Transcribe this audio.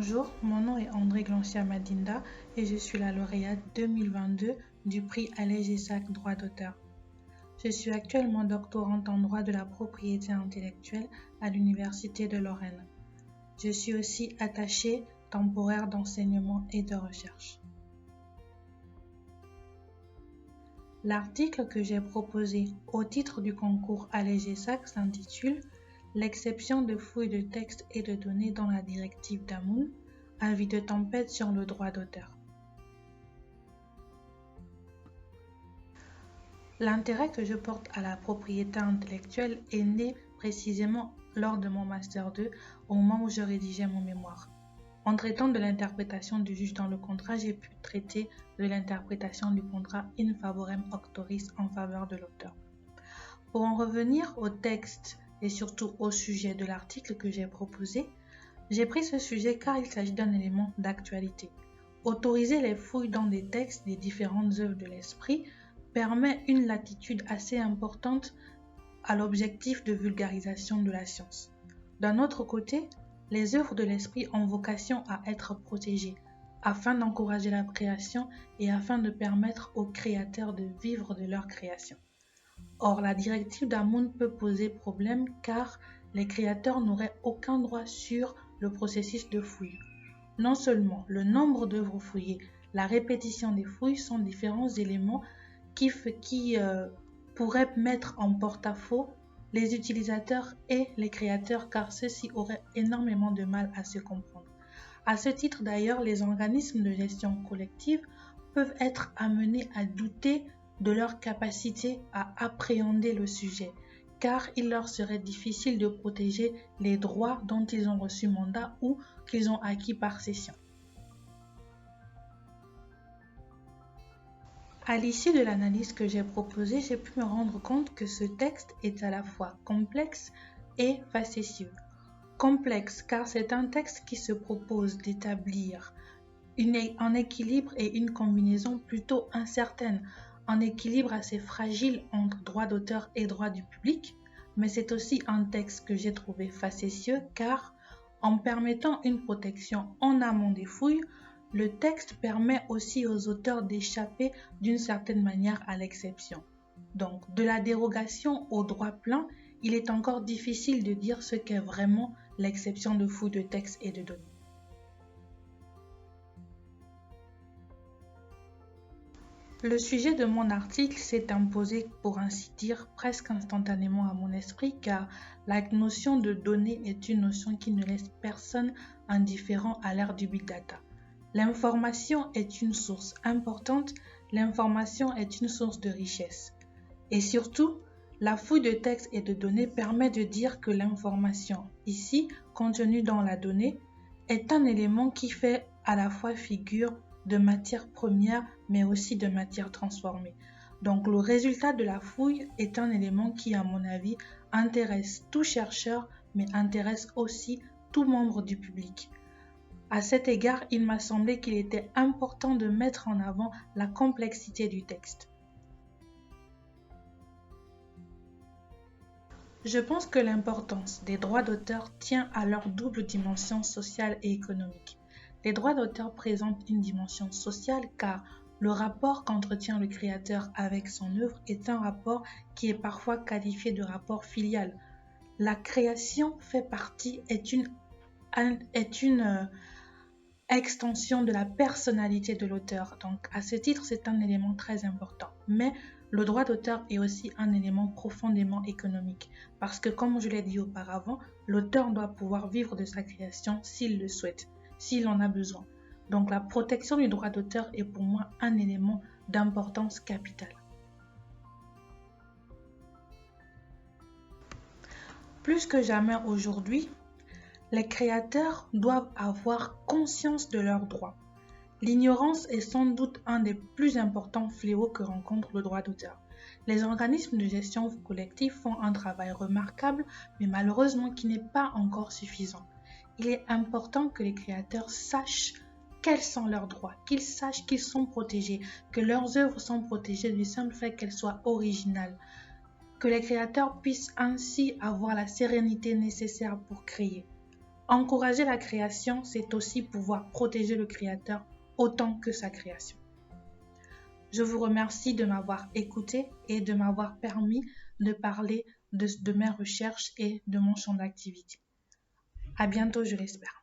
Bonjour, mon nom est André Glancia Madinda et je suis la lauréate 2022 du prix Alain Gessac Droit d'auteur. Je suis actuellement doctorante en droit de la propriété intellectuelle à l'Université de Lorraine. Je suis aussi attachée temporaire d'enseignement et de recherche. L'article que j'ai proposé au titre du concours Alain Gessac s'intitule L'exception de fouilles de textes et de données dans la directive d'Amoun, avis de tempête sur le droit d'auteur. L'intérêt que je porte à la propriété intellectuelle est né précisément lors de mon Master 2 au moment où je rédigeais mon mémoire. En traitant de l'interprétation du juge dans le contrat, j'ai pu traiter de l'interprétation du contrat in favorem auctoris en faveur de l'auteur. Pour en revenir au texte et surtout au sujet de l'article que j'ai proposé, j'ai pris ce sujet car il s'agit d'un élément d'actualité. Autoriser les fouilles dans des textes des différentes œuvres de l'esprit permet une latitude assez importante à l'objectif de vulgarisation de la science. D'un autre côté, les œuvres de l'esprit ont vocation à être protégées afin d'encourager la création et afin de permettre aux créateurs de vivre de leur création. Or, la directive d'Amoun peut poser problème car les créateurs n'auraient aucun droit sur le processus de fouille. Non seulement le nombre d'œuvres fouillées, la répétition des fouilles sont différents éléments qui pourraient mettre en porte-à-faux les utilisateurs et les créateurs car ceux-ci auraient énormément de mal à se comprendre. À ce titre d'ailleurs, les organismes de gestion collective peuvent être amenés à douter de leur capacité à appréhender le sujet, car il leur serait difficile de protéger les droits dont ils ont reçu mandat ou qu'ils ont acquis par cession. À l'issue de l'analyse que j'ai proposée, j'ai pu me rendre compte que ce texte est à la fois complexe et facétieux. Complexe car c'est un texte qui se propose d'établir un équilibre et une combinaison plutôt incertaine, un équilibre assez fragile entre droit d'auteur et droit du public, mais c'est aussi un texte que j'ai trouvé facétieux car en permettant une protection en amont des fouilles, le texte permet aussi aux auteurs d'échapper d'une certaine manière à l'exception. Donc, de la dérogation au droit plein, il est encore difficile de dire ce qu'est vraiment l'exception de fouille de texte et de données. Le sujet de mon article s'est imposé, pour ainsi dire, presque instantanément à mon esprit car la notion de données est une notion qui ne laisse personne indifférent à l'ère du big data. L'information est une source importante, l'information est une source de richesse. Et surtout, la fouille de textes et de données permet de dire que l'information, ici contenue dans la donnée, est un élément qui fait à la fois figure de matière première mais aussi de matière transformée. Donc le résultat de la fouille est un élément qui, à mon avis, intéresse tout chercheur mais intéresse aussi tout membre du public. À cet égard, il m'a semblé qu'il était important de mettre en avant la complexité du texte. Je pense que l'importance des droits d'auteur tient à leur double dimension sociale et économique. Les droits d'auteur présentent une dimension sociale car le rapport qu'entretient le créateur avec son œuvre est un rapport qui est parfois qualifié de rapport filial. La création est une extension de la personnalité de l'auteur. Donc à ce titre, c'est un élément très important. Mais le droit d'auteur est aussi un élément profondément économique parce que, comme je l'ai dit auparavant, l'auteur doit pouvoir vivre de sa création s'il le souhaite, s'il en a besoin. Donc la protection du droit d'auteur est pour moi un élément d'importance capitale. Plus que jamais aujourd'hui, les créateurs doivent avoir conscience de leurs droits. L'ignorance est sans doute un des plus importants fléaux que rencontre le droit d'auteur. Les organismes de gestion collective font un travail remarquable, mais malheureusement qui n'est pas encore suffisant. Il est important que les créateurs sachent quels sont leurs droits, qu'ils sachent qu'ils sont protégés, que leurs œuvres sont protégées du simple fait qu'elles soient originales, que les créateurs puissent ainsi avoir la sérénité nécessaire pour créer. Encourager la création, c'est aussi pouvoir protéger le créateur autant que sa création. Je vous remercie de m'avoir écouté et de m'avoir permis de parler de mes recherches et de mon champ d'activité. À bientôt, je l'espère.